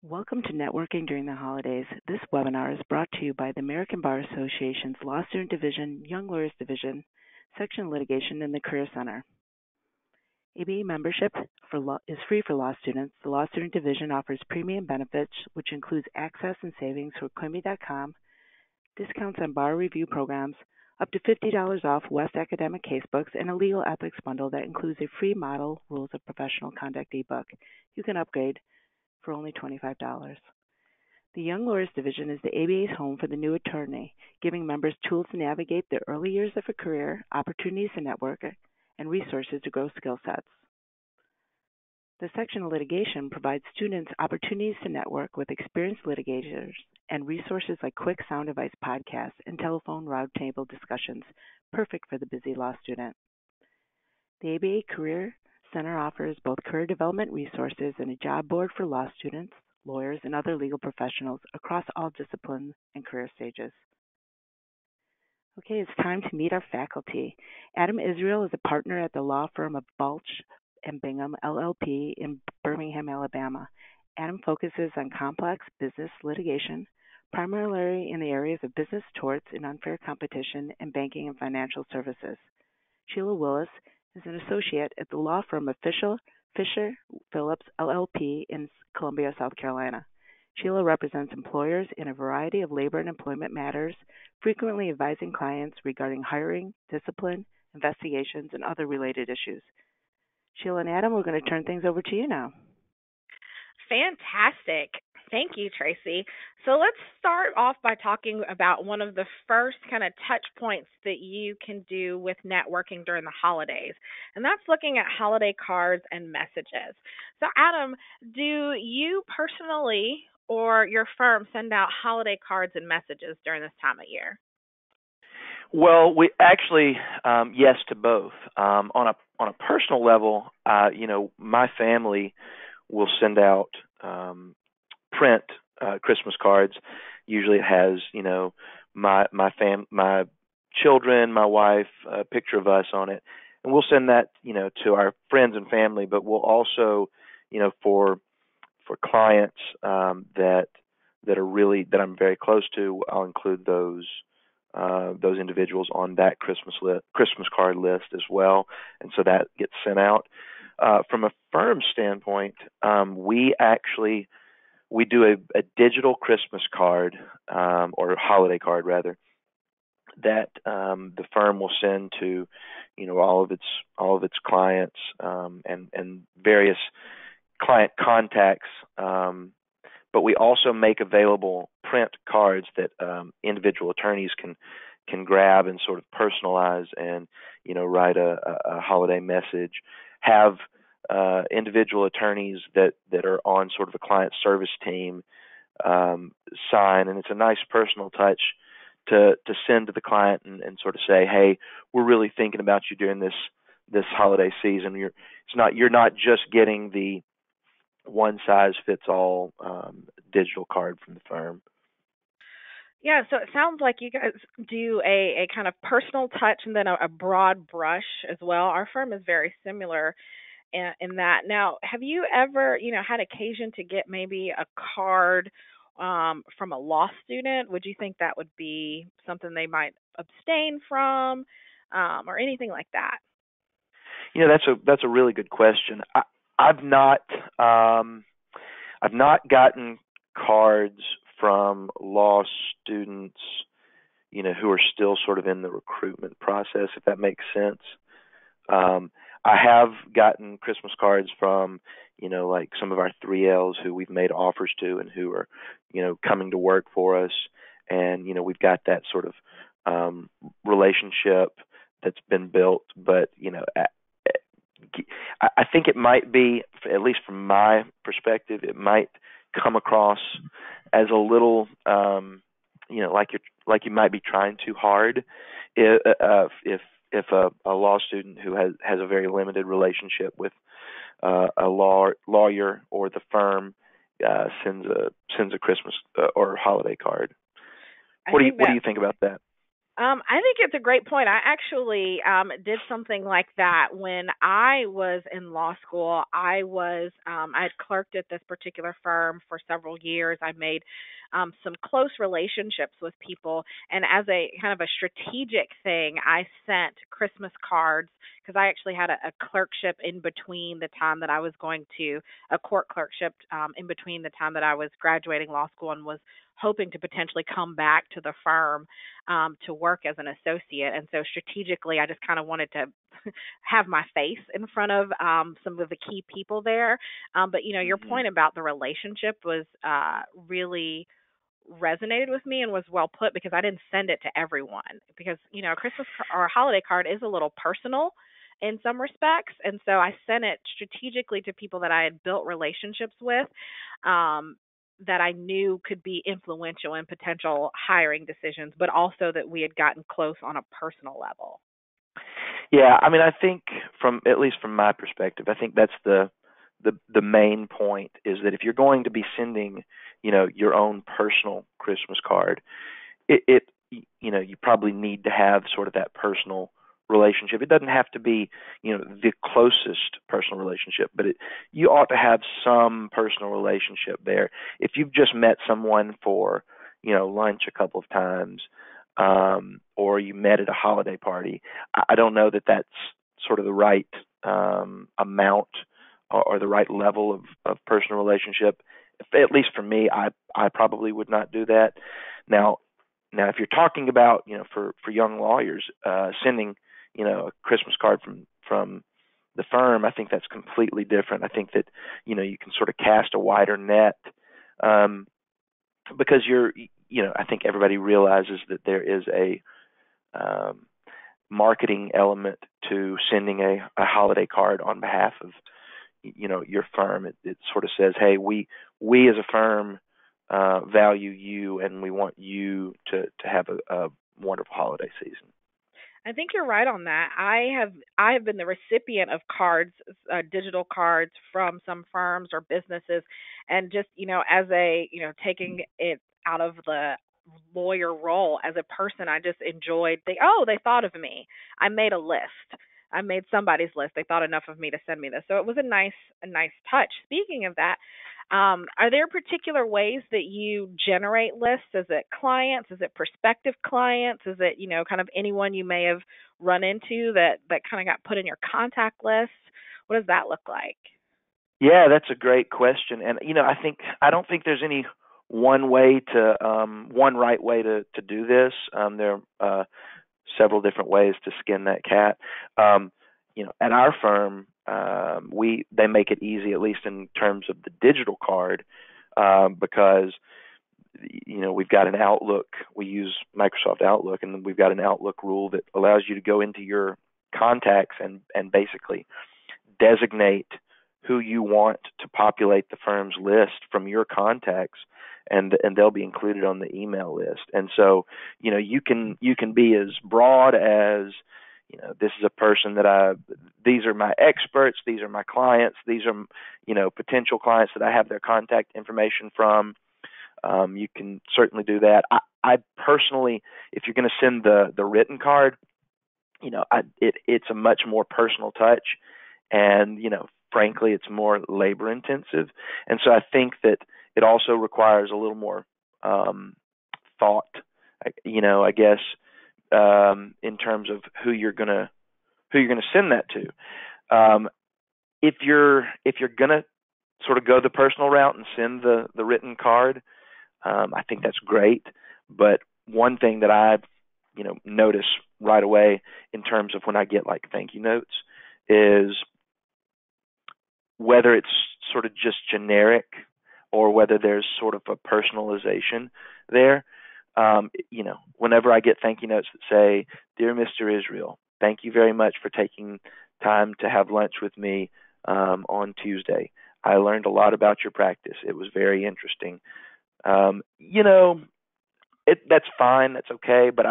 Welcome to Networking During the Holidays. This webinar is brought to you by the American Bar Association's Law Student Division, Young Lawyers Division, Section of Litigation, and the Career Center. ABA membership is free for law students. The Law Student Division offers premium benefits, which includes access and savings for Quibi.com, discounts on bar review programs, up to $50 off West Academic Casebooks, and a legal ethics bundle that includes a free model Rules of Professional Conduct ebook. You can upgrade for only $25. The Young Lawyers Division is the ABA's home for the new attorney, giving members tools to navigate the early years of a career, opportunities to network, and resources to grow skill sets. The Section of Litigation provides students opportunities to network with experienced litigators and resources like quick sound advice podcasts and telephone roundtable discussions, perfect for the busy law student. The ABA Career Center offers both career development resources and a job board for law students, lawyers, and other legal professionals across all disciplines and career stages. Okay, it's time to meet our faculty. Adam Israel is a partner at the law firm of Balch and Bingham, LLP, in Birmingham, Alabama. Adam focuses on complex business litigation, primarily in the areas of business torts and unfair competition and banking and financial services. Sheila Willis is an associate at the law firm of Fisher Phillips, LLP, in Columbia, South Carolina. Sheila represents employers in a variety of labor and employment matters, frequently advising clients regarding hiring, discipline, investigations, and other related issues. Sheila and Adam, we're going to turn things over to you now. Fantastic. Thank you, Tracy. So let's start off by talking about one of the first kind of touch points that you can do with networking during the holidays, and that's looking at holiday cards and messages. So Adam, do you personally or your firm send out holiday cards and messages during this time of year? Well, we actually, yes to both. On a personal level, my family will send out print Christmas cards. Usually, it has my children, my wife, a picture of us on it, and we'll send that to our friends and family. But we'll also, for clients that I'm very close to, I'll include those individuals on that Christmas card list as well, and so that gets sent out. From a firm standpoint, we do a digital Christmas card or holiday card rather that the firm will send to all of its clients and various client contacts. But we also make available print cards that individual attorneys can grab and sort of personalize and write a holiday message. Have individual attorneys that are on sort of a client service team sign, and it's a nice personal touch to send to the client and sort of say, hey, we're really thinking about you during this holiday season. You're not just getting the one size fits all digital card from the firm. Yeah, so it sounds like you guys do a kind of personal touch and then a broad brush as well. Our firm is very similar in that. Now, have you ever, had occasion to get maybe a card from a law student? Would you think that would be something they might abstain from, or anything like that? That's a really good question. I've not gotten cards from law students, who are still sort of in the recruitment process, if that makes sense. I have gotten Christmas cards from, like some of our 3Ls who we've made offers to and who are, coming to work for us. And, we've got that sort of relationship that's been built. But, I think it might be, at least from my perspective, it might come across as a little, like you might be trying too hard if a law student who has a very limited relationship with a lawyer or the firm sends a Christmas or holiday card. What do you think about that? I think it's a great point. I actually did something like that when I was in law school. I had clerked at this particular firm for several years. I made some close relationships with people, and as a kind of a strategic thing, I sent Christmas cards because I actually had a clerkship in between the time that I was going to a court clerkship in between the time that I was graduating law school and was hoping to potentially come back to the firm to work as an associate. And so strategically, I just kind of wanted to have my face in front of some of the key people there. But, your Hmm. point about the relationship was really resonated with me and was well put because I didn't send it to everyone because, a Christmas or a holiday card is a little personal in some respects. And so I sent it strategically to people that I had built relationships with. That I knew could be influential in potential hiring decisions, but also that we had gotten close on a personal level. Yeah, I mean, I think at least from my perspective, I think that's the main point is that if you're going to be sending, your own personal Christmas card, it you probably need to have sort of that personal relationship. It doesn't have to be, the closest personal relationship, but you ought to have some personal relationship there. If you've just met someone for, lunch a couple of times, or you met at a holiday party, I don't know that that's sort of the right amount or the right level of personal relationship. At least for me, I probably would not do that. Now, if you're talking about, for young lawyers, sending, a Christmas card from the firm, I think that's completely different. I think that, you can sort of cast a wider net, because I think everybody realizes that there is a marketing element to sending a holiday card on behalf of, your firm. It sort of says, hey, we as a firm value you, and we want you to have a wonderful holiday season. I think you're right on that. I have been the recipient of cards, digital cards from some firms or businesses, and just as a taking it out of the lawyer role as a person, I just enjoyed they thought of me. I made a list. I made somebody's list. They thought enough of me to send me this, so it was a nice touch. Speaking of that, are there particular ways that you generate lists? Is it clients? Is it prospective clients? Is it, kind of anyone you may have run into that kind of got put in your contact list? What does that look like? Yeah, that's a great question, and I don't think there's any one right way to do this. There are several different ways to skin that cat. At our firm, they make it easy, at least in terms of the digital card, because we've got an Outlook. We use Microsoft Outlook, and we've got an Outlook rule that allows you to go into your contacts and basically designate who you want to populate the firm's list from your contacts, and they'll be included on the email list. And so, you can be as broad as, this is a person these are my experts, these are my clients, these are, potential clients that I have their contact information from. You can certainly do that. I personally, if you're going to send the written card, it's a much more personal touch, and frankly, it's more labor intensive, and so I think that it also requires a little more thought. I guess, in terms of who you're gonna send that to. If you're gonna sort of go the personal route and send the written card, I think that's great. But one thing that I notice right away in terms of when I get like thank you notes is whether it's sort of just generic or whether there's sort of a personalization there. Whenever I get thank you notes that say, "Dear Mr. Israel, thank you very much for taking time to have lunch with me on Tuesday. I learned a lot about your practice. It was very interesting." That's fine. That's okay. But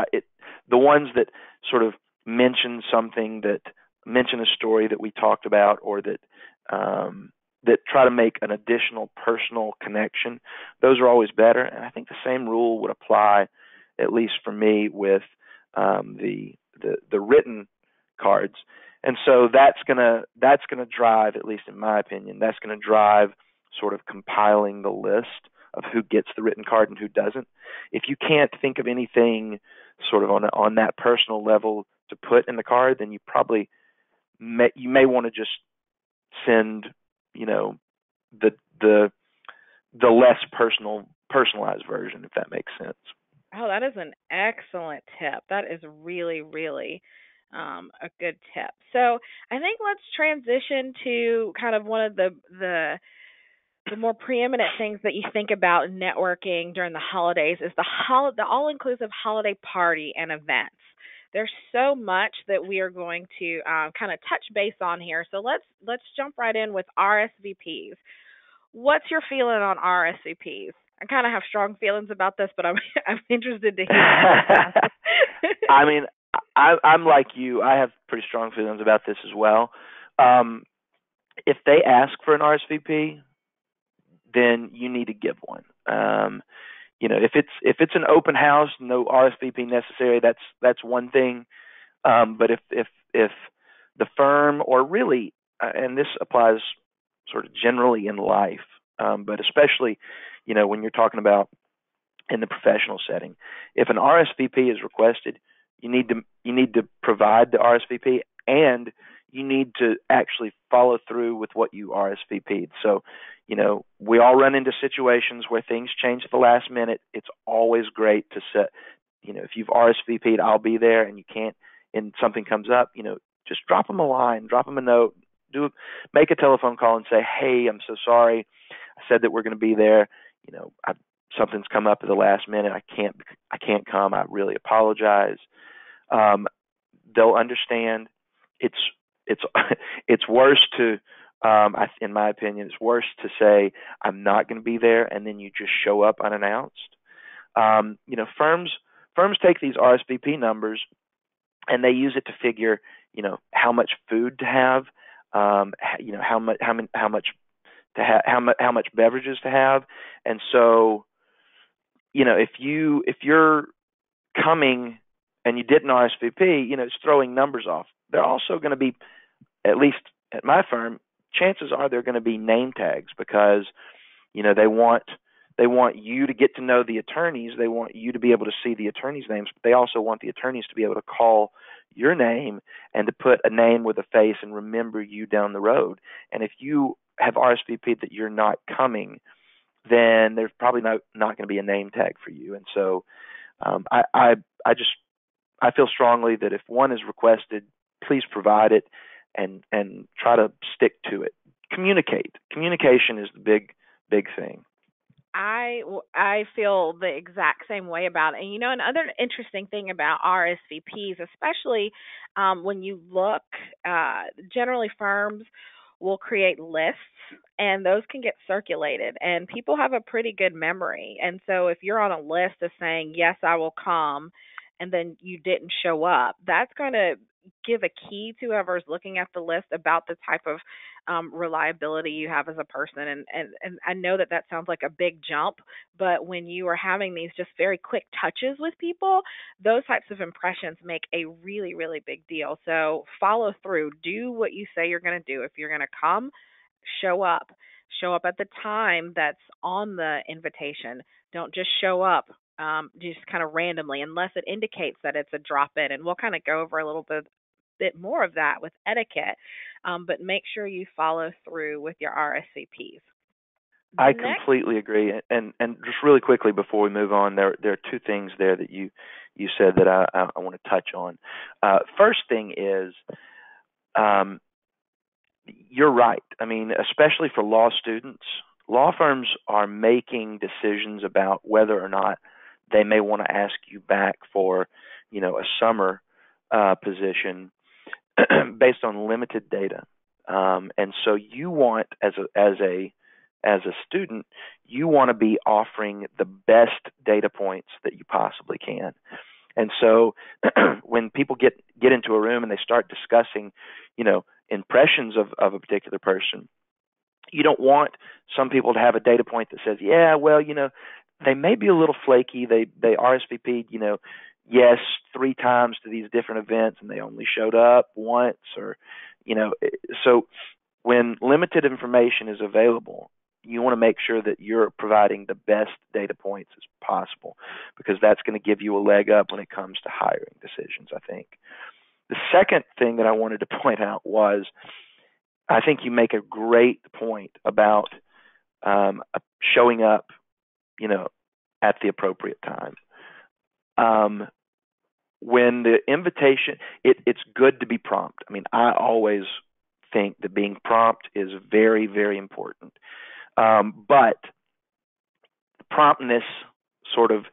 the ones that sort of mention a story that we talked about, or that try to make an additional personal connection, those are always better. And I think the same rule would apply, at least for me, with the written cards. And so that's gonna drive, at least in my opinion, that's gonna drive sort of compiling the list of who gets the written card and who doesn't. If you can't think of anything sort of on that personal level to put in the card, then you probably may want to just send, the less personalized version, if that makes sense. Oh, that is an excellent tip. That is really, really a good tip. So I think let's transition to kind of one of the more preeminent things that you think about in networking during the holidays is the all-inclusive holiday party and events. There's so much that we are going to kind of touch base on here. So let's jump right in with RSVPs. What's your feeling on RSVPs? I kind of have strong feelings about this, but I'm interested to hear. I mean, I'm like you. I have pretty strong feelings about this as well. If they ask for an RSVP, then you need to give one. If it's an open house, no RSVP necessary. That's one thing. But if the firm, or really, and this applies sort of generally in life, but especially, when you're talking about in the professional setting, if an RSVP is requested, you need to provide the RSVP, and you need to actually follow through with what you RSVP'd. So, we all run into situations where things change at the last minute. It's always great to set, if you've RSVP'd, I'll be there, and you can't, and something comes up, just drop them a line, drop them a note, make a telephone call and say, hey, I'm so sorry. I said that we're going to be there. Something's come up at the last minute. I can't come. I really apologize. They'll understand. It's worse to, in my opinion, it's worse to say I'm not going to be there and then you just show up unannounced. Firms take these RSVP numbers and they use it to figure, how much food to have, how much beverages to have, and so, if you're coming and you didn't RSVP, it's throwing numbers off. They're also going to be, at least at my firm, chances are they're going to be name tags because, they want you to get to know the attorneys. They want you to be able to see the attorneys' names, but they also want the attorneys to be able to call your name and to put a name with a face and remember you down the road. And if you have RSVP'd that you're not coming, then there's probably not going to be a name tag for you. And so I feel strongly that if one is requested, please provide it and try to stick to it. Communication is the big thing. I feel the exact same way about it. And, another interesting thing about RSVPs, especially when you look, generally firms will create lists, and those can get circulated. And people have a pretty good memory. And so if you're on a list of saying, yes, I will come, and then you didn't show up, that's going to give a key to whoever's looking at the list about the type of reliability you have as a person. And I know that sounds like a big jump, but when you are having these just very quick touches with people, those types of impressions make a really, really big deal. So follow through. Do what you say you're going to do. If you're going to come, show up. Show up at the time that's on the invitation. Don't just show up just kind of randomly unless it indicates that it's a drop-in. And we'll kind of go over a little bit more of that with etiquette, but make sure you follow through with your RSVPs. I completely agree. And just really quickly before we move on, there are two things there that you said that I want to touch on. First thing is, you're right. I mean, especially for law students, law firms are making decisions about whether or not they may want to ask you back for, a summer position based on limited data. And so you want, as a student, you want to be offering the best data points that you possibly can. And so when people get into a room and they start discussing, impressions of a particular person, you don't want some people to have a data point that says, yeah, well, they may be a little flaky. They RSVP'd, yes 3 times to these different events and they only showed up once, or, so when limited information is available, you want to make sure that you're providing the best data points as possible, because that's going to give you a leg up when it comes to hiring decisions, I think. The second thing that I wanted to point out was, I think you make a great point about showing up, at the appropriate time. When the invitation, it's good to be prompt. I mean, I always think that being prompt is very, very important. But promptness sort of,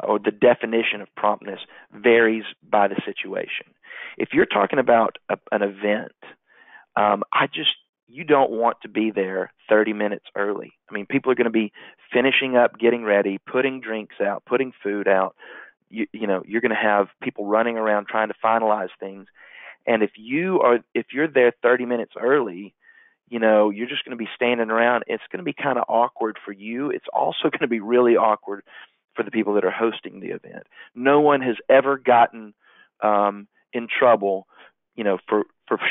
or the definition of promptness varies by the situation. If you're talking about an event, you don't want to be there 30 minutes early. I mean, people are going to be finishing up, getting ready, putting drinks out, putting food out. You're going to have people running around trying to finalize things. And if you're there 30 minutes early, you're just going to be standing around. It's going to be kind of awkward for you. It's also going to be really awkward for the people that are hosting the event. No one has ever gotten in trouble, for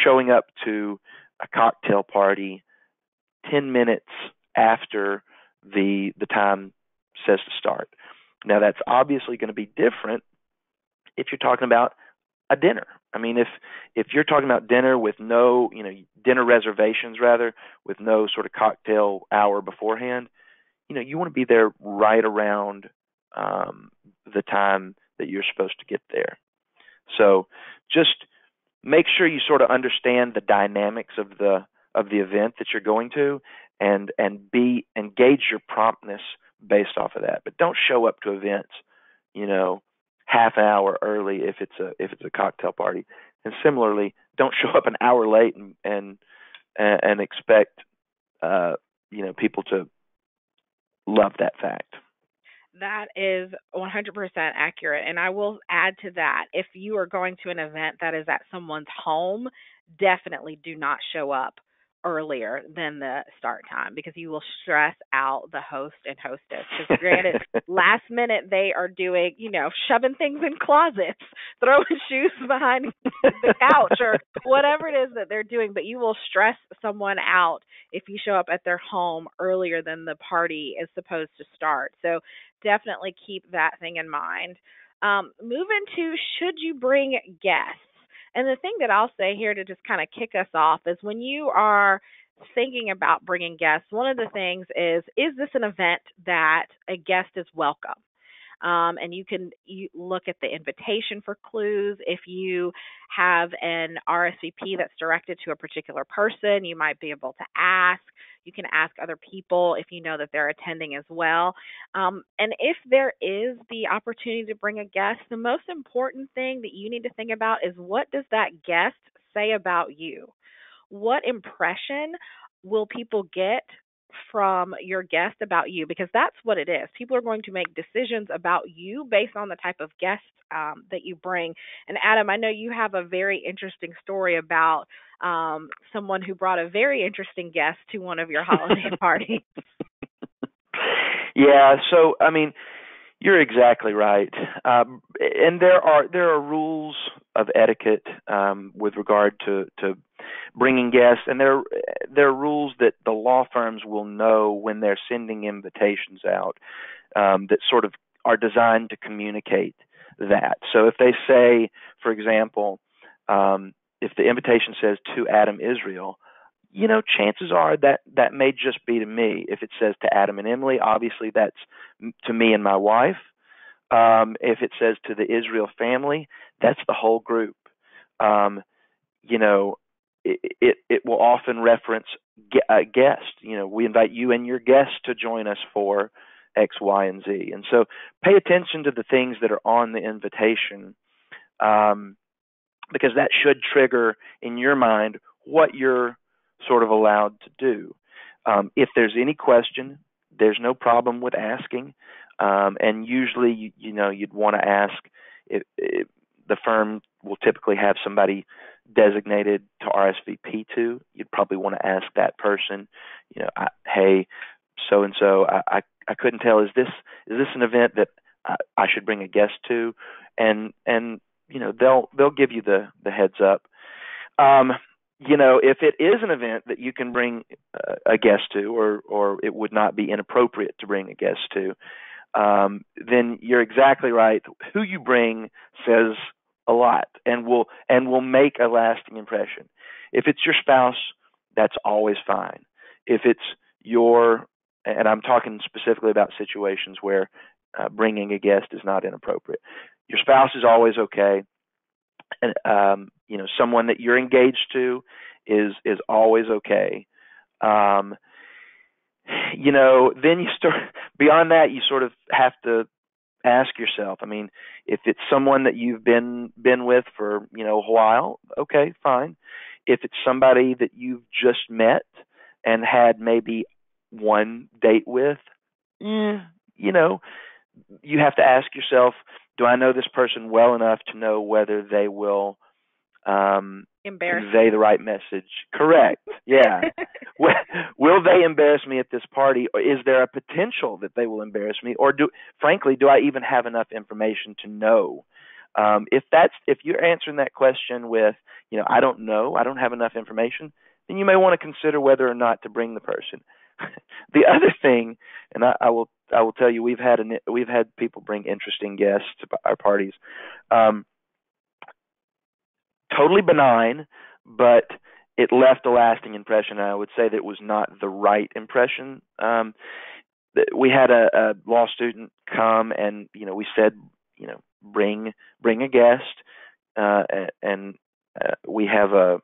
showing up to a cocktail party 10 minutes after the time says to start. Now, that's obviously going to be different if you're talking about a dinner. I mean, if you're talking about dinner with no, dinner reservations rather, with no sort of cocktail hour beforehand, you want to be there right around the time that you're supposed to get there. So just make sure you sort of understand the dynamics of the event that you're going to, and gauge your promptness based off of that. But don't show up to events, half an hour early if it's a cocktail party. And similarly, don't show up an hour late and expect people to love that fact. That is 100% accurate. And I will add to that, if you are going to an event that is at someone's home, definitely do not show up earlier than the start time, because you will stress out the host and hostess. Because granted, last minute they are doing, shoving things in closets, throwing shoes behind the couch, or whatever it is that they're doing. But you will stress someone out if you show up at their home earlier than the party is supposed to start. So definitely keep that thing in mind. Moving to, should you bring guests? And the thing that I'll say here to just kind of kick us off is, when you are thinking about bringing guests, one of the things is this an event that a guest is welcome? And you look at the invitation for clues. If you have an RSVP that's directed to a particular person, you might be able to ask. You can ask other people if you know that they're attending as well. And if there is the opportunity to bring a guest, the most important thing that you need to think about is, what does that guest say about you? What impression will people get from your guest about you? Because that's what it is. People are going to make decisions about you based on the type of guest that you bring. And Adam, I know you have a very interesting story about someone who brought a very interesting guest to one of your holiday parties. Yeah, so I mean, you're exactly right, and there are rules of etiquette with regard to bringing guests, and there are rules that the law firms will know when they're sending invitations out that sort of are designed to communicate that. So if they say, for example, if the invitation says to Adam Israel, chances are that may just be to me. If it says to Adam and Emily, obviously that's to me and my wife. If it says to the Israel family, that's the whole group. It will often reference a guest. We invite you and your guests to join us for X, Y, and Z. And so pay attention to the things that are on the invitation, because that should trigger in your mind what you're sort of allowed to do. If there's any question, there's no problem with asking. And usually, you'd want to ask, if the firm will typically have somebody designated to RSVP to. You'd probably want to ask that person, hey, so-and-so, I couldn't tell, is this an event that I should bring a guest to, and they'll give you the heads up. If it is an event that you can bring a guest to, or it would not be inappropriate to bring a guest to, then you're exactly right. Who you bring says a lot, and will make a lasting impression. If it's your spouse, that's always fine. If it's and I'm talking specifically about situations where bringing a guest is not inappropriate. Your spouse is always okay, and someone that you're engaged to is always okay. Then you start beyond that. You sort of have to ask yourself. I mean, if it's someone that you've been with for a while, okay, fine. If it's somebody that you've just met and had maybe one date with, you have to ask yourself, do I know this person well enough to know whether they will convey the right message? Correct. Yeah. Will they embarrass me at this party, or is there a potential that they will embarrass me, or do I even have enough information to know? If you're answering that question with, I don't know, I don't have enough information, then you may want to consider whether or not to bring the person. The other thing, and I will tell you, we've had people bring interesting guests to our parties. Totally benign, but it left a lasting impression. And I would say that it was not the right impression. We had a law student come, and we said, bring a guest, and we have an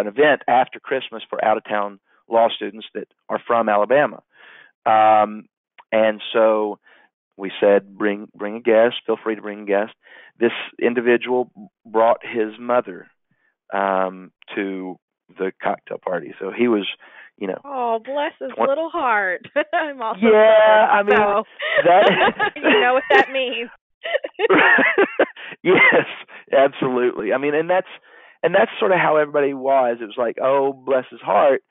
event after Christmas for out of town law students that are from Alabama, and so we said, bring a guest. Feel free to bring a guest. This individual brought his mother to the cocktail party, so he was, Oh, bless his little heart. I'm also I mean, that you know what that means. Yes, absolutely. I mean, and that's sort of how everybody was. It was like, oh, bless his heart.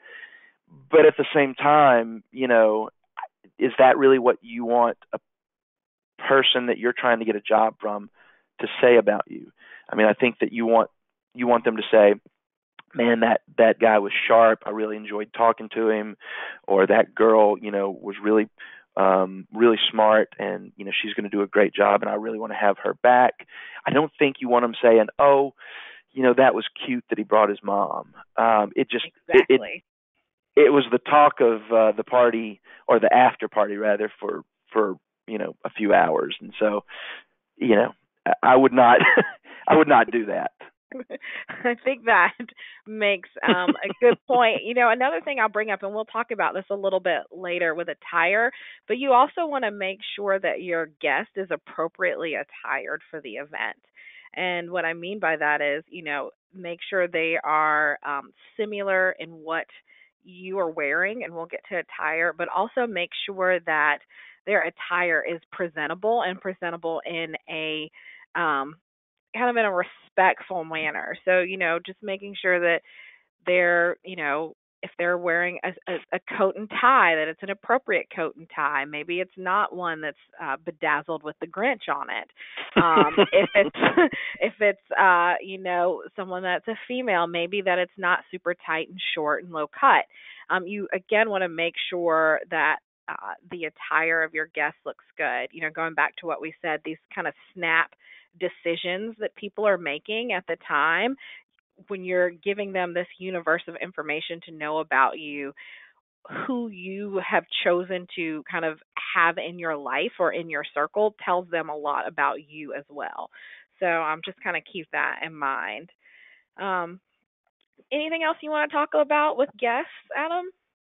But at the same time, is that really what you want a person that you're trying to get a job from to say about you? I mean, I think that you want them to say, man, that guy was sharp. I really enjoyed talking to him. Or that girl, was really really smart, and she's going to do a great job, and I really want to have her back. I don't think you want them saying, oh, that was cute that he brought his mom. It just exactly. It was the talk of the party, or the after party rather, for a few hours, and so I would not do that. I think that makes a good point. Another thing I'll bring up, and we'll talk about this a little bit later with attire, but you also want to make sure that your guest is appropriately attired for the event. And what I mean by that is, make sure they are similar in what you are wearing, and we'll get to attire, but also make sure that their attire is presentable in a kind of in a respectful manner. So, just making sure that they're, if they're wearing a coat and tie, that it's an appropriate coat and tie. Maybe it's not one that's bedazzled with the Grinch on it. If it's someone that's a female, maybe that it's not super tight and short and low cut. You again want to make sure that the attire of your guest looks good. Going back to what we said, these kind of snap decisions that people are making at the time, when you're giving them this universe of information to know about you, who you have chosen to kind of have in your life or in your circle tells them a lot about you as well. So just kind of keep that in mind. Anything else you want to talk about with guests, Adam,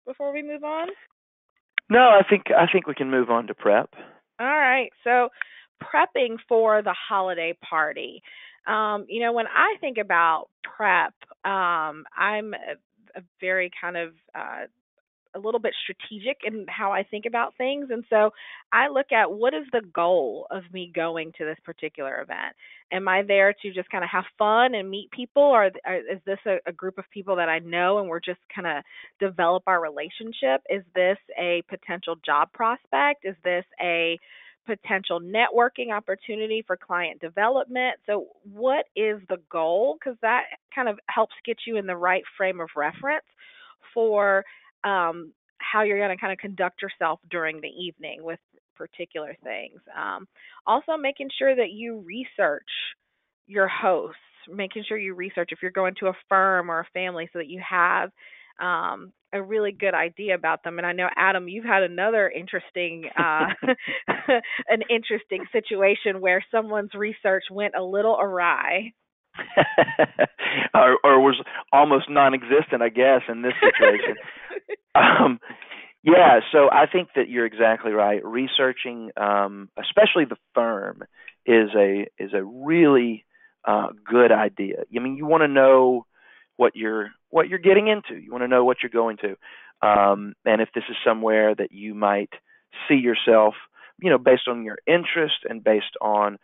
before we move on? No, I think we can move on to prep. All right. So prepping for the holiday party. When I think about prep, I'm a very kind of a little bit strategic in how I think about things. And so I look at what is the goal of me going to this particular event? Am I there to just kind of have fun and meet people, or is this a group of people that I know and we're just kind of develop our relationship? Is this a potential job prospect? Is this a potential networking opportunity for client development? So, what is the goal? Because that kind of helps get you in the right frame of reference for how you're going to kind of conduct yourself during the evening with particular things. Also, making sure that you research your hosts, making sure you research if you're going to a firm or a family so that you have a really good idea about them. And I know, Adam, you've had another interesting, an interesting situation where someone's research went a little awry. or was almost non-existent, I guess, in this situation. Yeah, so I think that you're exactly right. Researching, especially the firm, is a really good idea. I mean, you want to know what you're getting into. You want to know what you're going to, and if this is somewhere that you might see yourself, based on your interest and based on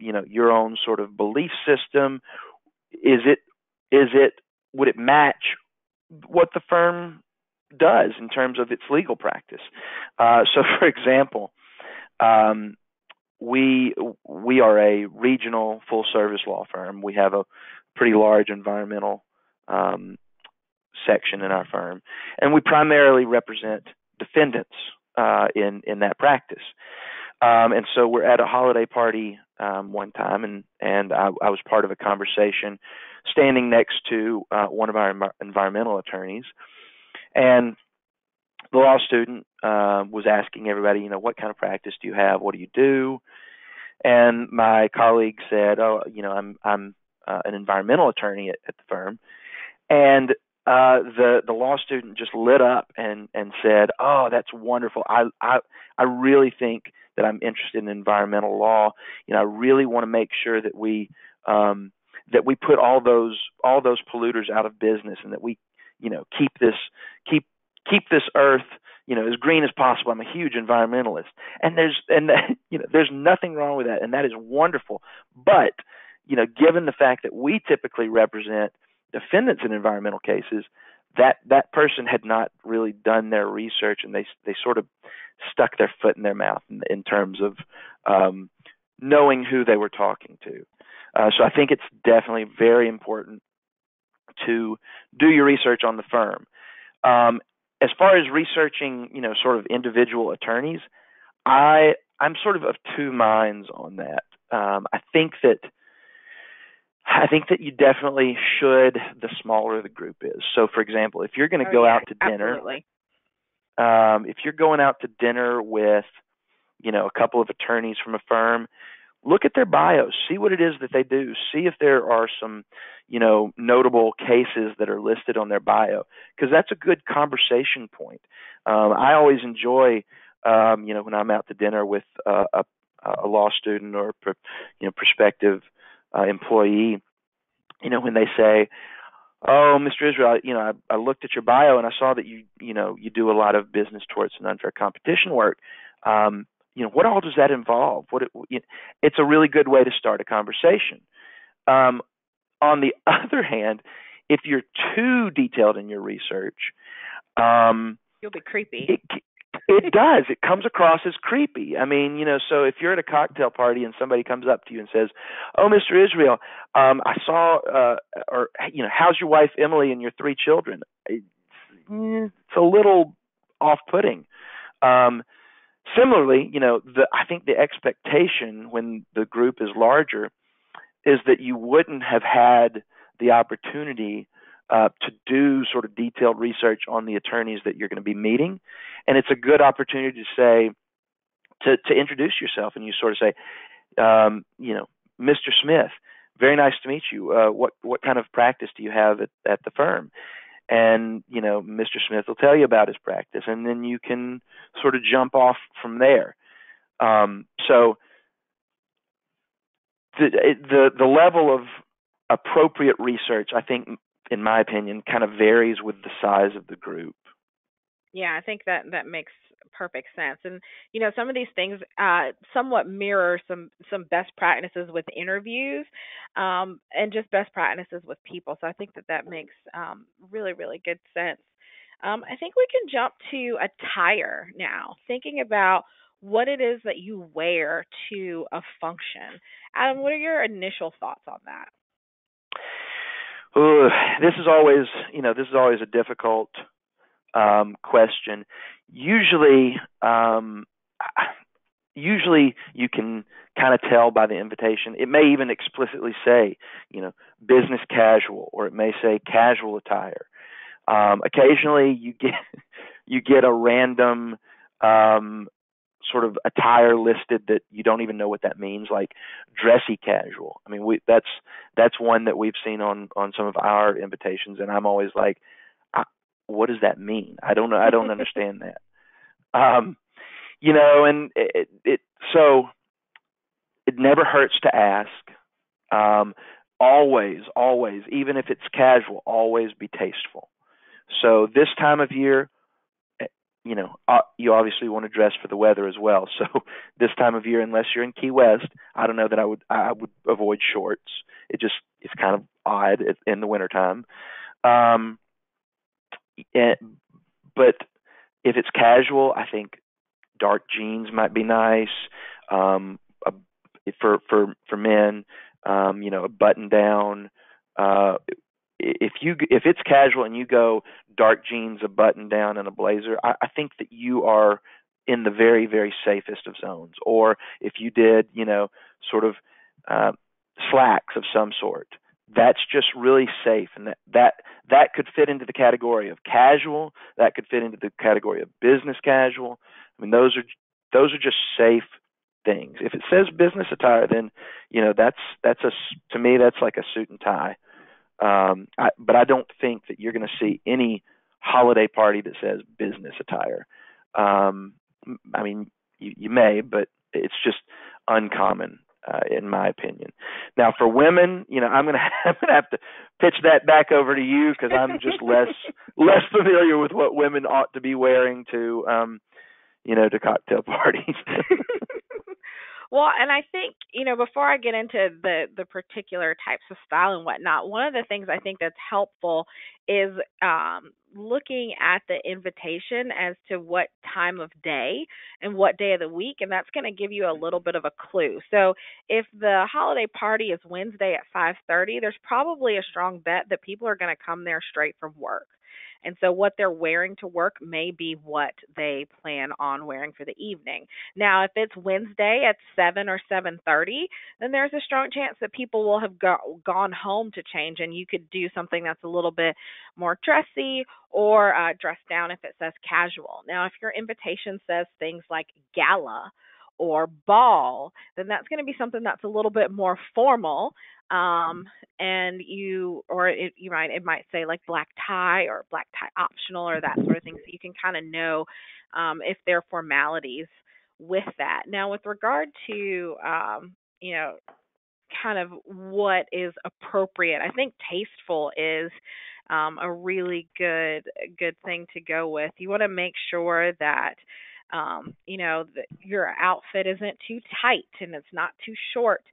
your own sort of belief system. Would it match what the firm does in terms of its legal practice? So, for example, we are a regional full-service law firm. We have a pretty large environmental section in our firm, and we primarily represent defendants in that practice. And so we're at a holiday party one time, and I was part of a conversation standing next to one of our environmental attorneys. And the law student was asking everybody, what kind of practice do you have? What do you do? And my colleague said, I'm an environmental attorney at the firm. And the law student just lit up and said, "Oh, that's wonderful. I really think that I'm interested in environmental law. I really want to make sure that we put all those polluters out of business, and that we keep this earth as green as possible. I'm a huge environmentalist, and there's nothing wrong with that, and that is wonderful. But given the fact that we typically represent defendants in environmental cases, that person had not really done their research, and they sort of stuck their foot in their mouth in terms of knowing who they were talking to. So I think it's definitely very important to do your research on the firm. As far as researching, sort of individual attorneys, I'm sort of two minds on that. I think that you definitely should, the smaller the group is. So, for example, if you're going to go out to dinner, absolutely. If you're going out to dinner with, a couple of attorneys from a firm, look at their bios, see what it is that they do, see if there are some, notable cases that are listed on their bio, because that's a good conversation point. I always enjoy, when I'm out to dinner with a law student or prospective employee, when they say, "Oh, Mr. Israel, I looked at your bio and I saw that you do a lot of business torts and unfair competition work. What all does that involve?" It's a really good way to start a conversation. On the other hand, if you're too detailed in your research, you'll be creepy. It does. It comes across as creepy. I mean, so if you're at a cocktail party and somebody comes up to you and says, "Oh, Mr. Israel, I saw, how's your wife Emily and your 3 children?" It's a little off-putting. Similarly, I think the expectation when the group is larger is that you wouldn't have had the opportunity to do sort of detailed research on the attorneys that you're going to be meeting. And it's a good opportunity to say, to introduce yourself, and you sort of say, "Mr. Smith, very nice to meet you. What kind of practice do you have at the firm?" And, Mr. Smith will tell you about his practice, and then you can sort of jump off from there. So the level of appropriate research, I think, in my opinion, kind of varies with the size of the group. Yeah, I think that makes perfect sense. And some of these things somewhat mirror some best practices with interviews, and just best practices with people. So I think that makes really really good sense. I think we can jump to attire now. Thinking about what it is that you wear to a function. Adam, what are your initial thoughts on that? Ooh, this is always a difficult question. Usually, usually you can kind of tell by the invitation. It may even explicitly say, business casual, or it may say casual attire. Occasionally, you get a random sort of attire listed that you don't even know what that means, like dressy casual. I mean, that's one that we've seen on some of our invitations, and I'm always like, what does that mean? I don't know. I don't understand that. And so it never hurts to ask. Always, even if it's casual, always be tasteful. So this time of year, you obviously want to dress for the weather as well. So this time of year, unless you're in Key West, I don't know that I would avoid shorts. It's kind of odd in the wintertime. But if it's casual, I think dark jeans might be nice. For men, a button down. If it's casual and you go dark jeans, a button down, and a blazer, I think that you are in the very, very safest of zones. Or if you did, sort of slacks of some sort, that's just really safe, and that could fit into the category of casual. That could fit into the category of business casual. I mean, those are just safe things. If it says business attire, then to me that's like a suit and tie. But I don't think that you're going to see any holiday party that says business attire. I mean, you may, but it's just uncommon, in my opinion. Now, for women, I'm going to have to pitch that back over to you, because I'm just less familiar with what women ought to be wearing to cocktail parties. Well, and I think, before I get into the particular types of style and whatnot, one of the things I think that's helpful is looking at the invitation as to what time of day and what day of the week, and that's going to give you a little bit of a clue. So if the holiday party is Wednesday at 5:30, there's probably a strong bet that people are going to come there straight from work. And so what they're wearing to work may be what they plan on wearing for the evening. Now, if it's Wednesday at 7 or 7:30, then there's a strong chance that people will have gone home to change, and you could do something that's a little bit more dressy, or dress down if it says casual. Now, if your invitation says things like gala or ball, then that's going to be something that's a little bit more formal. And it might say like black tie or black tie optional or that sort of thing, so you can kind of know if there are formalities with that. Now, with regard to kind of what is appropriate, I think tasteful is a really good thing to go with. You want to make sure that that your outfit isn't too tight and it's not too short,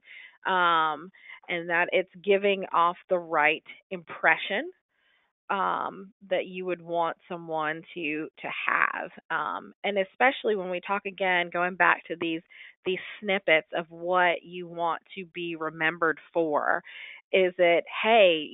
and that it's giving off the right impression that you would want someone to have. And especially when we talk again, going back to these snippets of what you want to be remembered for. Is it, hey,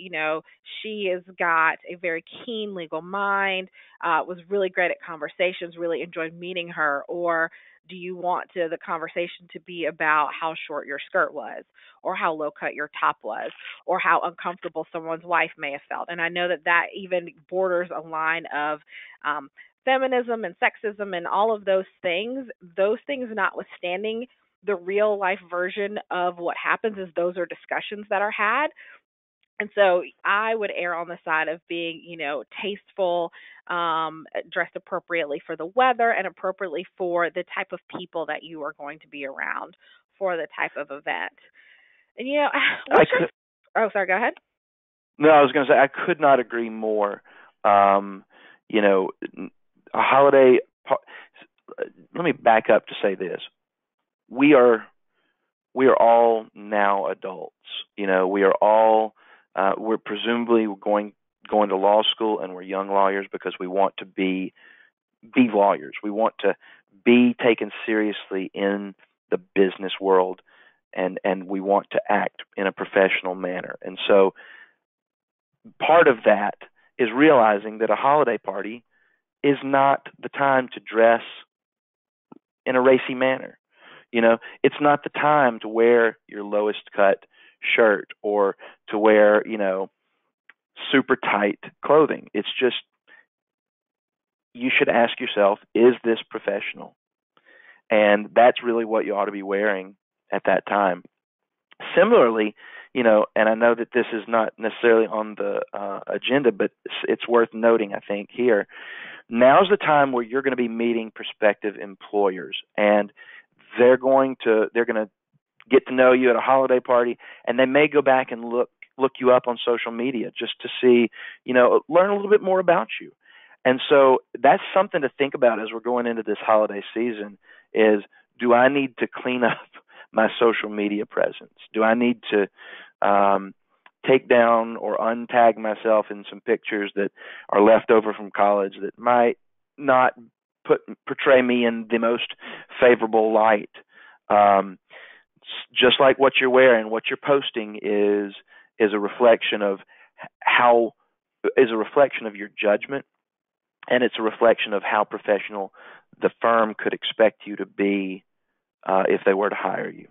she has got a very keen legal mind, was really great at conversations, really enjoyed meeting her? Or do you want the conversation to be about how short your skirt was, or how low cut your top was, or how uncomfortable someone's wife may have felt? And I know that even borders a line of feminism and sexism and all of those things notwithstanding, the real life version of what happens is those are discussions that are had. And so I would err on the side of being, tasteful, dressed appropriately for the weather and appropriately for the type of people that you are going to be around for the type of event. And, oh, sorry, go ahead. No, I was going to say I could not agree more. holiday. Let me back up to say this: we are all now adults. We are all we're presumably going to law school, and we're young lawyers because we want to be lawyers. We want to be taken seriously in the business world, and we want to act in a professional manner. And so part of that is realizing that a holiday party is not the time to dress in a racy manner. It's not the time to wear your lowest cut shirt or to wear, super tight clothing. It's just, you should ask yourself, is this professional? And that's really what you ought to be wearing at that time. Similarly, and I know that this is not necessarily on the agenda, but it's worth noting, I think, here. Now's the time where you're going to be meeting prospective employers, and they're going to get to know you at a holiday party, and they may go back and look you up on social media just to see, learn a little bit more about you. And so that's something to think about as we're going into this holiday season is, do I need to clean up my social media presence? Do I need to take down or untag myself in some pictures that are left over from college that might not portray me in the most favorable light? Just like what you're wearing, what you're posting is a reflection of your judgment, and it's a reflection of how professional the firm could expect you to be if they were to hire you.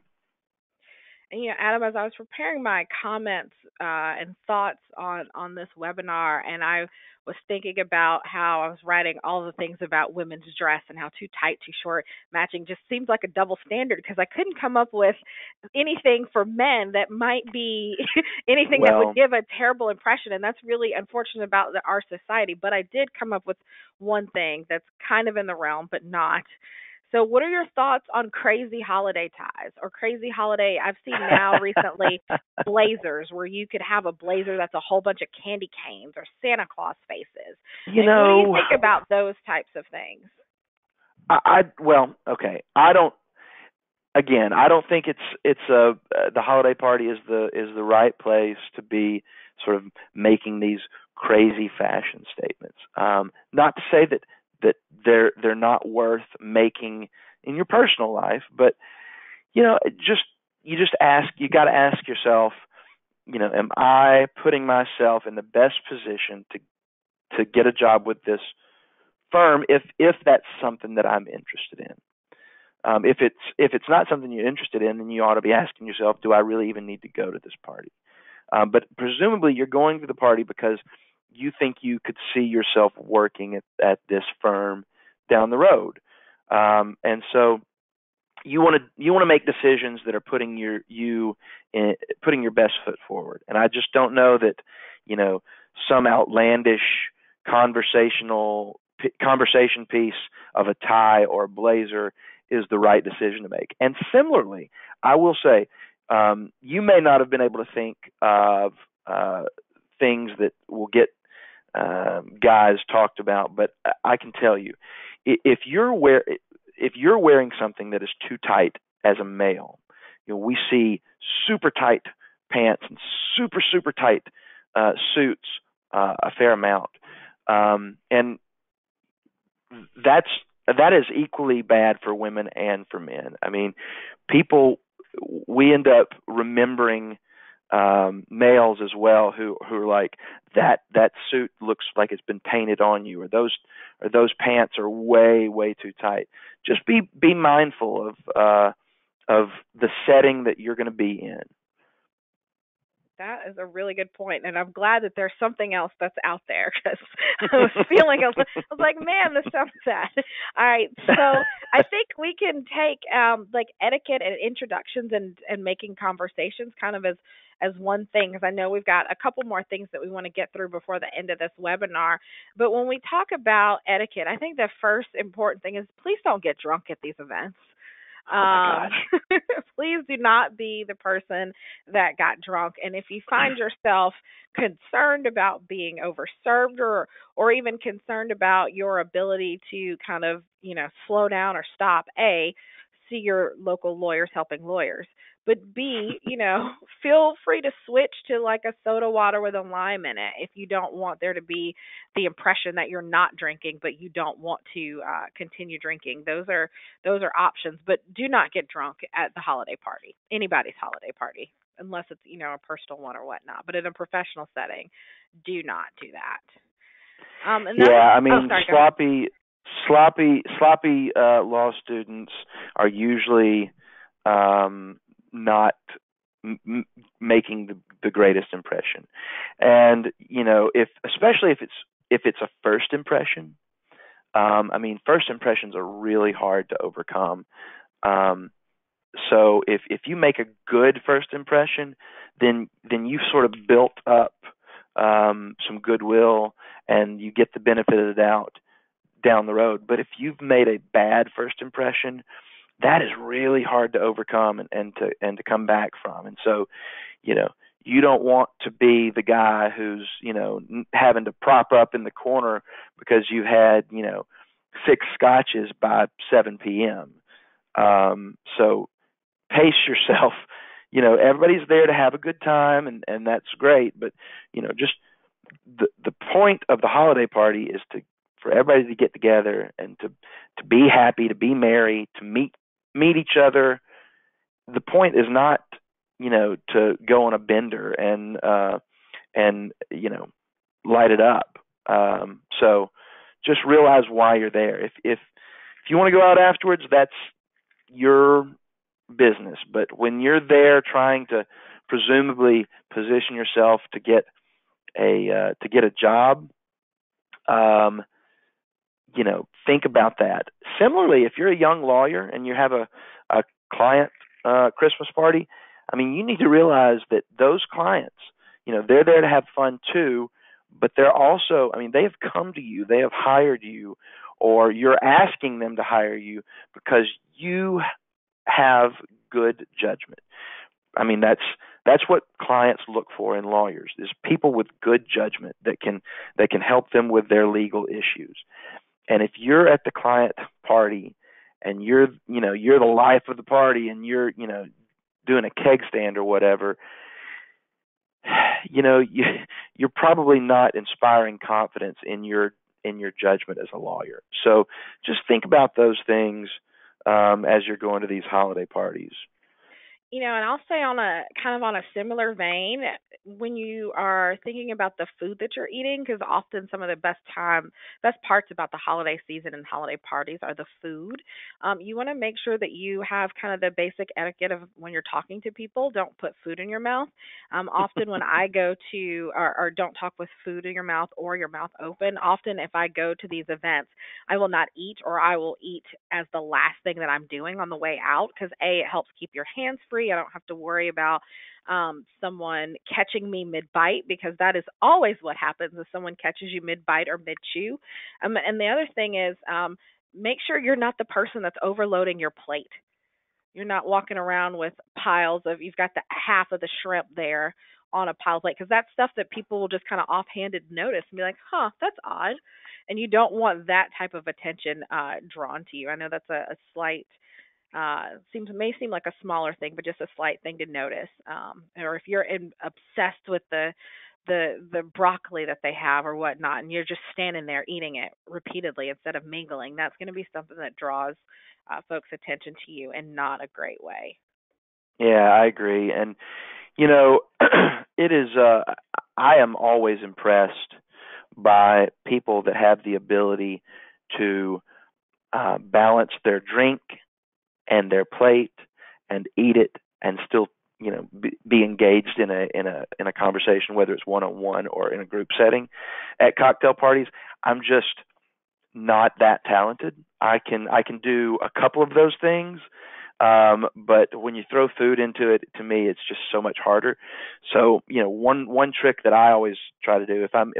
And, Adam, as I was preparing my comments and thoughts on this webinar, and I was thinking about how I was writing all the things about women's dress and how too tight, too short matching just seems like a double standard, because I couldn't come up with anything for men that might be anything that would give a terrible impression. And that's really unfortunate about our society. But I did come up with one thing that's kind of in the realm, but not. So what are your thoughts on crazy holiday ties or crazy holiday? I've seen now recently blazers where you could have a blazer that's a whole bunch of candy canes or Santa Claus faces. What do you think about those types of things? I don't think it's the holiday party is the right place to be sort of making these crazy fashion statements. Not to say that they're not worth making in your personal life, but you got to ask yourself, am I putting myself in the best position to get a job with this firm if that's something that I'm interested in? If it's not something you're interested in, then you ought to be asking yourself, do I really even need to go to this party? But presumably you're going to the party because you think you could see yourself working at this firm down the road, and so you want to make decisions that are putting your best foot forward. And I just don't know that some outlandish conversation piece of a tie or a blazer is the right decision to make. And similarly, I will say, you may not have been able to think of things that will get guys talked about, but I can tell you, if you're wearing something that is too tight as a male, we see super tight pants and super tight suits a fair amount, and that is equally bad for women and for men. I mean, we end up remembering males as well who are like, that suit looks like it's been painted on you, or those pants are way too tight. Just be mindful of the setting that you're going to be in. That is a really good point, and I'm glad that there's something else that's out there, because I was like, man, this sounds sad. All right, so I think we can take like etiquette and introductions and making conversations kind of as one thing, because I know we've got a couple more things that we want to get through before the end of this webinar. But when we talk about etiquette, I think the first important thing is please don't get drunk at these events. Oh my gosh. Please do not be the person that got drunk. And if you find yourself concerned about being overserved, or even concerned about your ability to kind of, slow down or stop, see your local lawyers helping lawyers. But B, feel free to switch to like a soda water with a lime in it if you don't want there to be the impression that you're not drinking, but you don't want to continue drinking. Those are options, but do not get drunk at the holiday party, anybody's holiday party, unless it's a personal one or whatnot. But in a professional setting, do not do that. Yeah, I mean, sorry, go ahead. sloppy law students are usually not making the greatest impression, and especially if it's a first impression. I mean, first impressions are really hard to overcome. So if you make a good first impression, then you've sort of built up some goodwill, and you get the benefit of the doubt down the road. But if you've made a bad first impression, that is really hard to overcome and to come back from. And so, you don't want to be the guy who's having to prop up in the corner because you had 6 scotches by 7 p.m. So pace yourself. Everybody's there to have a good time, and that's great. But just the point of the holiday party is for everybody to get together and to be happy, to be merry, to meet each other. The point is not to go on a bender and light it up. So just realize why you're there. If you want to go out afterwards, that's your business. But when you're there trying to presumably position yourself to get a job, think about that. Similarly, if you're a young lawyer and you have a client Christmas party, I mean, you need to realize that those clients, they're there to have fun too, but they're also, I mean, they have come to you, they have hired you, or you're asking them to hire you because you have good judgment. I mean, that's what clients look for in lawyers, is people with good judgment that can help them with their legal issues. And if you're at the client party and you're the life of the party and you're doing a keg stand or whatever, you're probably not inspiring confidence in your judgment as a lawyer. So just think about those things as you're going to these holiday parties. And I'll say on a similar vein, when you are thinking about the food that you're eating, because often some of the best parts about the holiday season and holiday parties are the food. You want to make sure that you have kind of the basic etiquette of when you're talking to people. Don't put food in your mouth. Often when I go to, or don't talk with food in your mouth or your mouth open. Often if I go to these events, I will not eat, or I will eat as the last thing that I'm doing on the way out, because it helps keep your hands free. I don't have to worry about someone catching me mid-bite, because that is always what happens if someone catches you mid-bite or mid-chew. And the other thing is, make sure you're not the person that's overloading your plate. You're not walking around with piles of, you've got the half of the shrimp there on a pile plate, because that's stuff that people will just kind of offhanded notice and be like, that's odd. And you don't want that type of attention drawn to you. I know that's a slight, may seem like a smaller thing, but just a slight thing to notice. Or if you're obsessed with the broccoli that they have or whatnot, and you're just standing there eating it repeatedly instead of mingling, that's going to be something that draws folks' attention to you in not a great way. Yeah, I agree. And, it is, I am always impressed by people that have the ability to balance their drink and their plate and eat it and still be engaged in a conversation, whether it's one-on-one or in a group setting at cocktail parties. I'm just not that talented. I can do a couple of those things, but when you throw food into it, to me, it's just so much harder. So one trick that I always try to do, if I'm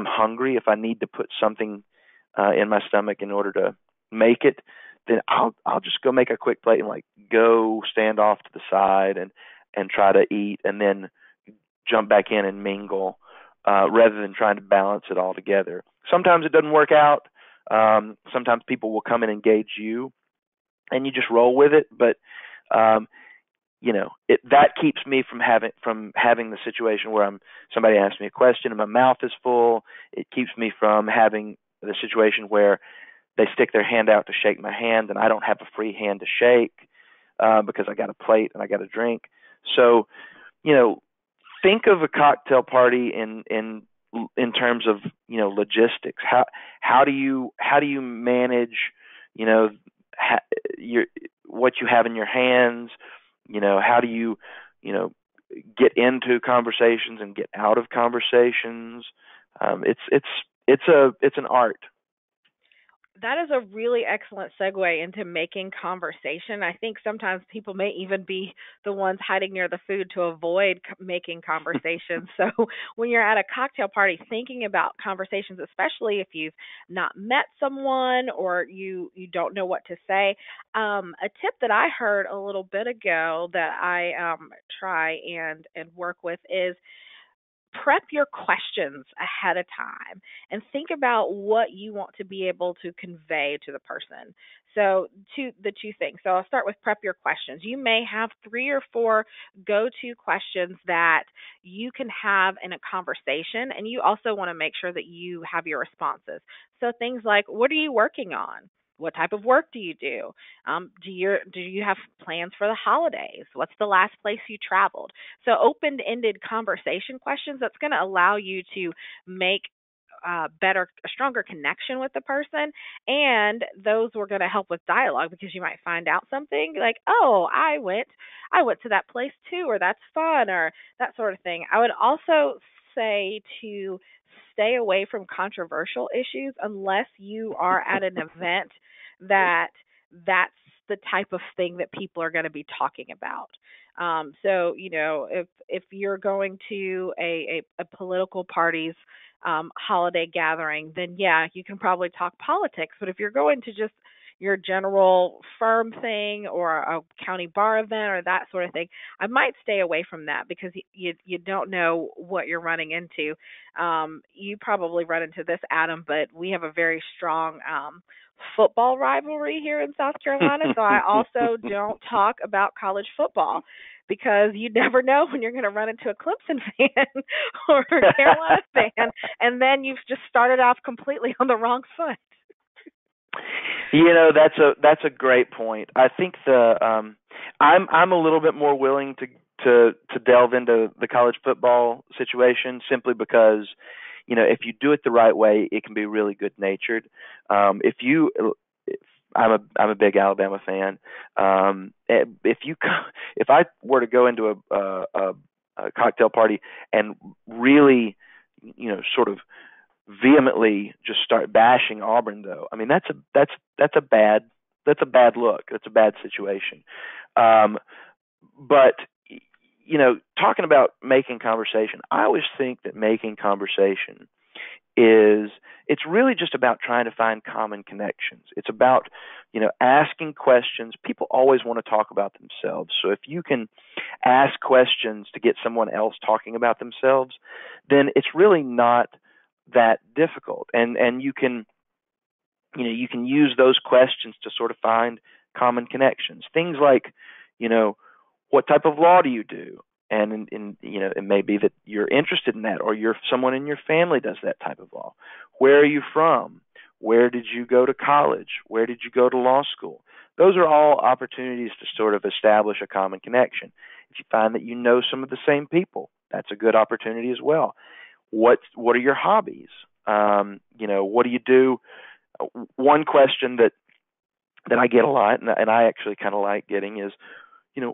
hungry, if I need to put something in my stomach in order to make it, then I'll just go make a quick plate and like go stand off to the side and try to eat and then jump back in and mingle, rather than trying to balance it all together. Sometimes it doesn't work out. Sometimes people will come and engage you and you just roll with it. But, that keeps me from having the situation where somebody asks me a question and my mouth is full. It keeps me from having the situation where they stick their hand out to shake my hand and I don't have a free hand to shake, because I got a plate and I got a drink. So, think of a cocktail party in terms of, logistics. How do you manage, what you have in your hands? How do you, get into conversations and get out of conversations? It's an art. That is a really excellent segue into making conversation. I think sometimes people may even be the ones hiding near the food to avoid making conversations. So when you're at a cocktail party, thinking about conversations, especially if you've not met someone or you don't know what to say, a tip that I heard a little bit ago that I try and work with is prep your questions ahead of time and think about what you want to be able to convey to the person. So the two things. So I'll start with prep your questions. You may have 3 or 4 go-to questions that you can have in a conversation, and you also want to make sure that you have your responses. So things like, what are you working on? What type of work do you do? Do you have plans for the holidays? What's the last place you traveled? So open-ended conversation questions, that's going to allow you to make a stronger connection with the person, and those were going to help with dialogue because you might find out something like, oh, I went to that place too, or that's fun, or that sort of thing. I would also say to stay away from controversial issues unless you are at an event that's the type of thing that people are going to be talking about. So, if you're going to a political party's holiday gathering, then yeah, you can probably talk politics. But if you're going to just your general firm thing or a county bar event or that sort of thing, I might stay away from that because you don't know what you're running into. You probably run into this, Adam, but we have a very strong football rivalry here in South Carolina, so I also don't talk about college football because you never know when you're going to run into a Clemson fan or a Carolina fan, and then you've just started off completely on the wrong foot. That's a great point. I think I'm a little bit more willing to delve into the college football situation simply because, if you do it the right way, it can be really good natured. I'm a big Alabama fan. If I were to go into a cocktail party and really, sort of vehemently just start bashing Auburn, though, I mean that's a bad look. That's a bad situation. But talking about making conversation, I always think that making conversation it's really just about trying to find common connections. It's about, asking questions. People always want to talk about themselves. So if you can ask questions to get someone else talking about themselves, then it's really not that difficult. And you can use those questions to sort of find common connections. Things like, what type of law do you do? And it may be that you're interested in that, or someone in your family does that type of law. Where are you from? Where did you go to college? Where did you go to law school? Those are all opportunities to sort of establish a common connection. If you find that you know some of the same people, that's a good opportunity as well. What are your hobbies? What do you do? One question that I get a lot, and I actually kind of like getting is,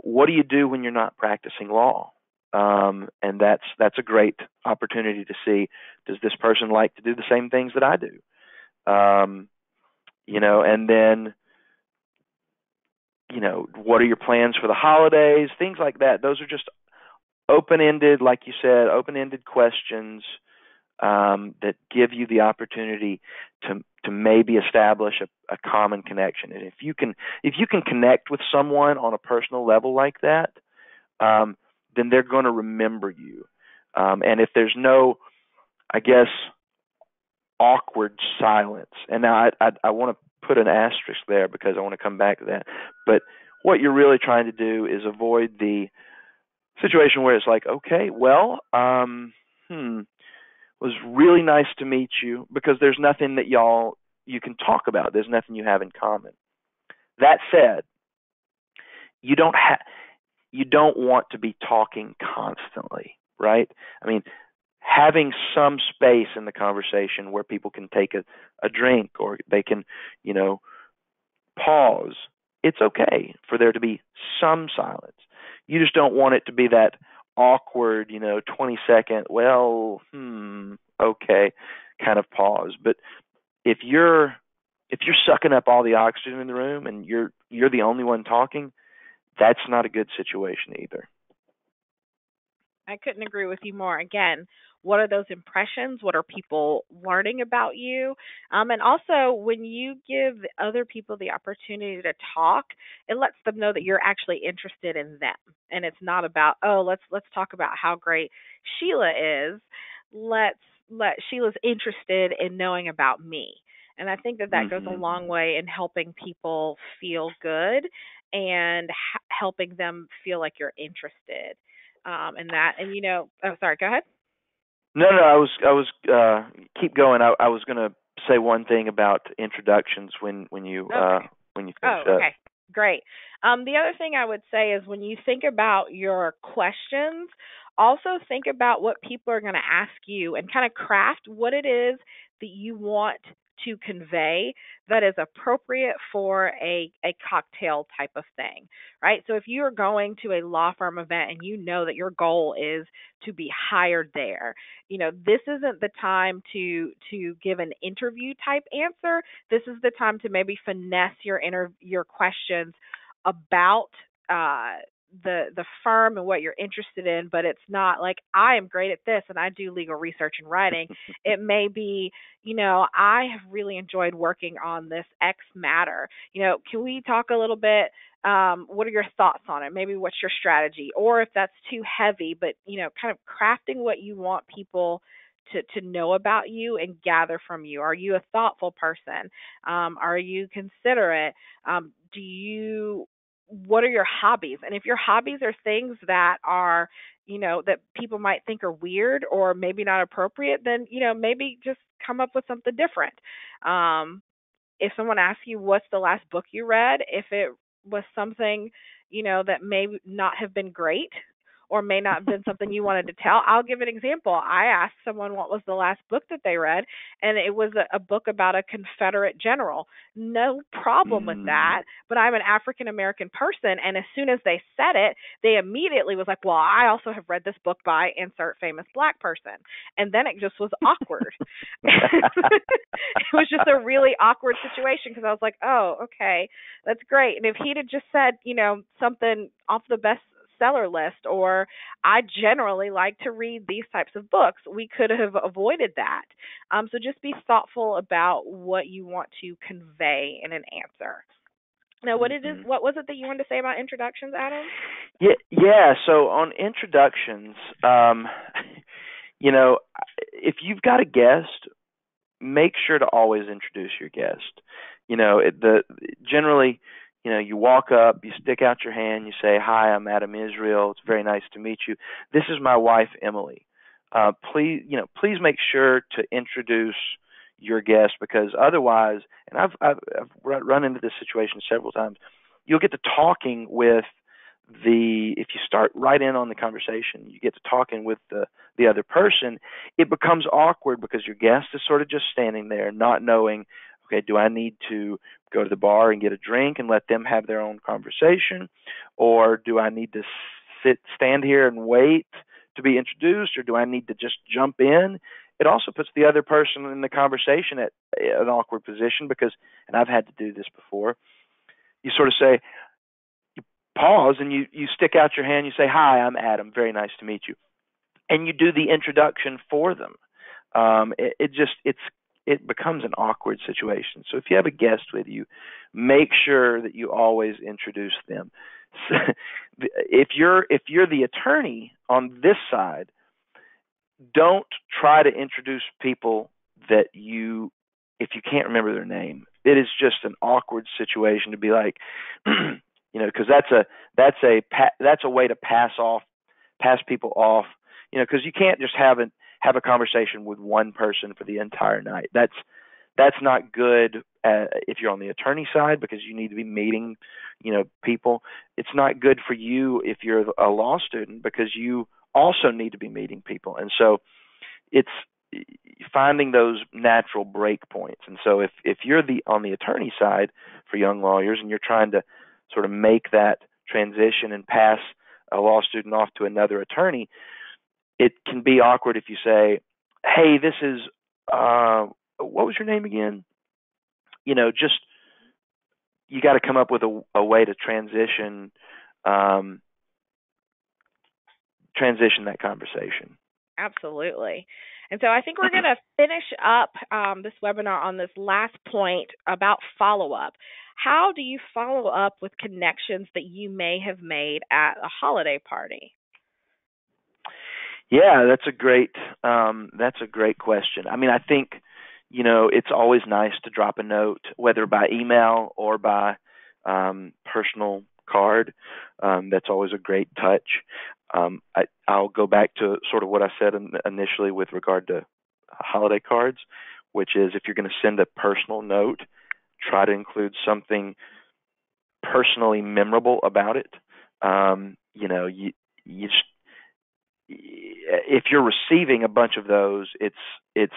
what do you do when you're not practicing law? And that's a great opportunity to see, does this person like to do the same things that I do? And then, what are your plans for the holidays? Things like that. Those are just open-ended, like you said, open-ended questions that give you the opportunity to maybe establish a common connection. And if you can connect with someone on a personal level like that, then they're going to remember you. And if there's no, I guess, awkward silence, and now I want to put an asterisk there because I want to come back to that, but what you're really trying to do is avoid the situation where it's like, okay, well, was really nice to meet you, because there's nothing that you can talk about. There's nothing you have in common. That said, you don't want to be talking constantly, right? I mean, having some space in the conversation where people can take a drink, or they can, pause. It's okay for there to be some silence. You just don't want it to be that awkward, 20-second, well, okay, kind of pause. But if you're sucking up all the oxygen in the room and you're the only one talking, that's not a good situation either. I couldn't agree with you more. Again, what are those impressions? What are people learning about you? And also, when you give other people the opportunity to talk, it lets them know that you're actually interested in them, and it's not about, oh, let's talk about how great Sheila is. Let Sheila's interested in knowing about me. And I think that goes a long way in helping people feel good and helping them feel like you're interested. And that, and oh, sorry, go ahead. No, I was keep going. I was going to say one thing about introductions when you finish up. Okay, great. The other thing I would say is, when you think about your questions, also think about what people are going to ask you, and kind of craft what it is that you want to convey that is appropriate for a cocktail type of thing, right? So if you are going to a law firm event and you know that your goal is to be hired there, this isn't the time to give an interview type answer. This is the time to maybe finesse your questions about the firm and what you're interested in, but it's not like, I am great at this and I do legal research and writing. It may be, I have really enjoyed working on this X matter. Can we talk a little bit? What are your thoughts on it? Maybe what's your strategy? Or if that's too heavy, but kind of crafting what you want people to know about you and gather from you. Are you a thoughtful person? Are you considerate? What are your hobbies? And if your hobbies are things that are, that people might think are weird or maybe not appropriate, then, maybe just come up with something different. If someone asks you, what's the last book you read? If it was something, that may not have been great, or may not have been something you wanted to tell. I'll give an example. I asked someone what was the last book that they read, and it was a book about a Confederate general. No problem with that, but I'm an African-American person, and as soon as they said it, they immediately was like, well, I also have read this book by insert famous Black person. And then it just was awkward. It was just a really awkward situation, because I was like, oh, okay, that's great. And if he'd have just said, something off the bestseller list, or I generally like to read these types of books, we could have avoided that. So just be thoughtful about what you want to convey in an answer. Now, what was it that you wanted to say about introductions, Adam? Yeah. So on introductions, if you've got a guest, make sure to always introduce your guest. Generally, you walk up, you stick out your hand, you say, hi, I'm Adam Israel. It's very nice to meet you. This is my wife, Emily. Please make sure to introduce your guest, because otherwise, and I've run into this situation several times, you'll get to talking with if you start right in on the conversation, you get to talking with the other person, it becomes awkward because your guest is sort of just standing there not knowing, okay, do I need to go to the bar and get a drink and let them have their own conversation? Or do I need to stand here and wait to be introduced? Or do I need to just jump in? It also puts the other person in the conversation at an awkward position because, and I've had to do this before, you sort of say, you pause and you stick out your hand, you say, hi, I'm Adam, very nice to meet you. And you do the introduction for them. it becomes an awkward situation. So if you have a guest with you, make sure that you always introduce them. So if you're the attorney on this side, don't try to introduce people that if you can't remember their name. It is just an awkward situation to be like, because that's a way to pass people off, because you can't just have a conversation with one person for the entire night. That's not good if you're on the attorney side, because you need to be meeting, people. It's not good for you if you're a law student, because you also need to be meeting people. And so it's finding those natural break points. And so if you're on the attorney side for young lawyers and you're trying to sort of make that transition and pass a law student off to another attorney, it can be awkward if you say, hey, this is, what was your name again? Just, you got to come up with a way to transition that conversation. Absolutely. And so I think we're going to finish up this webinar on this last point about follow-up. How do you follow up with connections that you may have made at a holiday party? Yeah, that's a great question. I mean, I think, it's always nice to drop a note, whether by email or by personal card. That's always a great touch. I'll go back to sort of what I said initially with regard to holiday cards, which is, if you're going to send a personal note, try to include something personally memorable about it. You just, if you're receiving a bunch of those, it's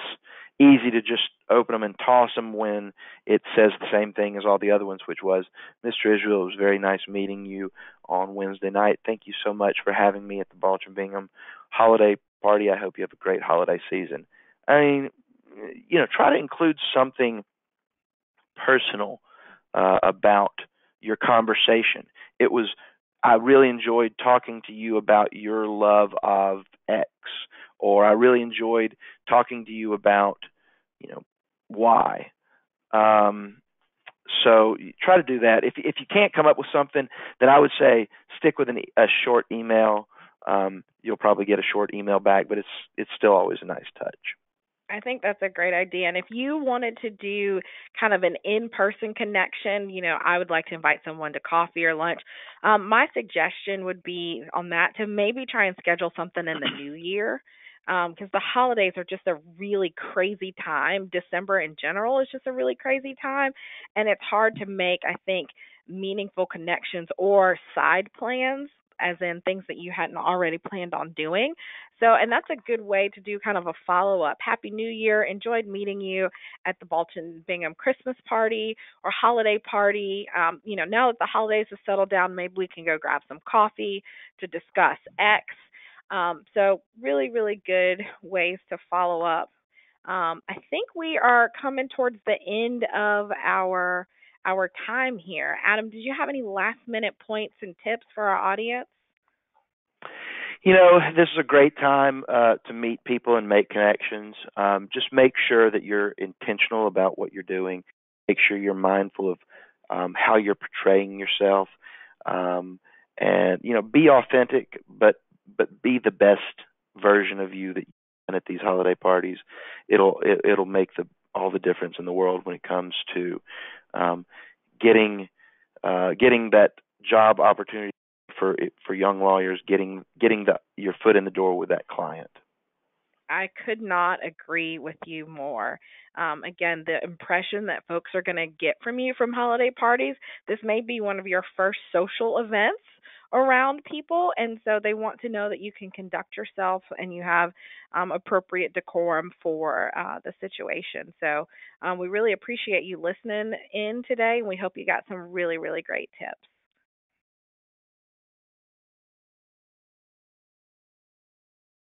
easy to just open them and toss them when it says the same thing as all the other ones, which was, Mr. Israel, it was very nice meeting you on Wednesday night. Thank you so much for having me at the Balch and Bingham holiday party. I hope you have a great holiday season. I mean, try to include something personal about your conversation. I really enjoyed talking to you about your love of X, or I really enjoyed talking to you about, Y. So try to do that. If you can't come up with something, then I would say stick with a short email. You'll probably get a short email back, but it's still always a nice touch. I think that's a great idea. And if you wanted to do kind of an in-person connection, I would like to invite someone to coffee or lunch. My suggestion would be on that to maybe try and schedule something in the new year, because the holidays are just a really crazy time. December in general is just a really crazy time. And it's hard to make, I think, meaningful connections or side plans, as in things that you hadn't already planned on doing. So, and that's a good way to do kind of a follow-up. Happy New Year. Enjoyed meeting you at the Balch and Bingham Christmas party or holiday party. Now that the holidays have settled down, maybe we can go grab some coffee to discuss X. So really, really good ways to follow up. I think we are coming towards the end of our time here. Adam, did you have any last-minute points and tips for our audience? This is a great time to meet people and make connections. Just make sure that you're intentional about what you're doing. Make sure you're mindful of how you're portraying yourself, and be authentic, but be the best version of you that you can at these holiday parties. It'll make all the difference in the world when it comes to getting that job opportunity for young lawyers, getting your foot in the door with that client. I could not agree with you more. Again, the impression that folks are going to get from you from holiday parties, this may be one of your first social events around people, and so they want to know that you can conduct yourself and you have appropriate decorum for the situation. So we really appreciate you listening in today, and we hope you got some really, really great tips.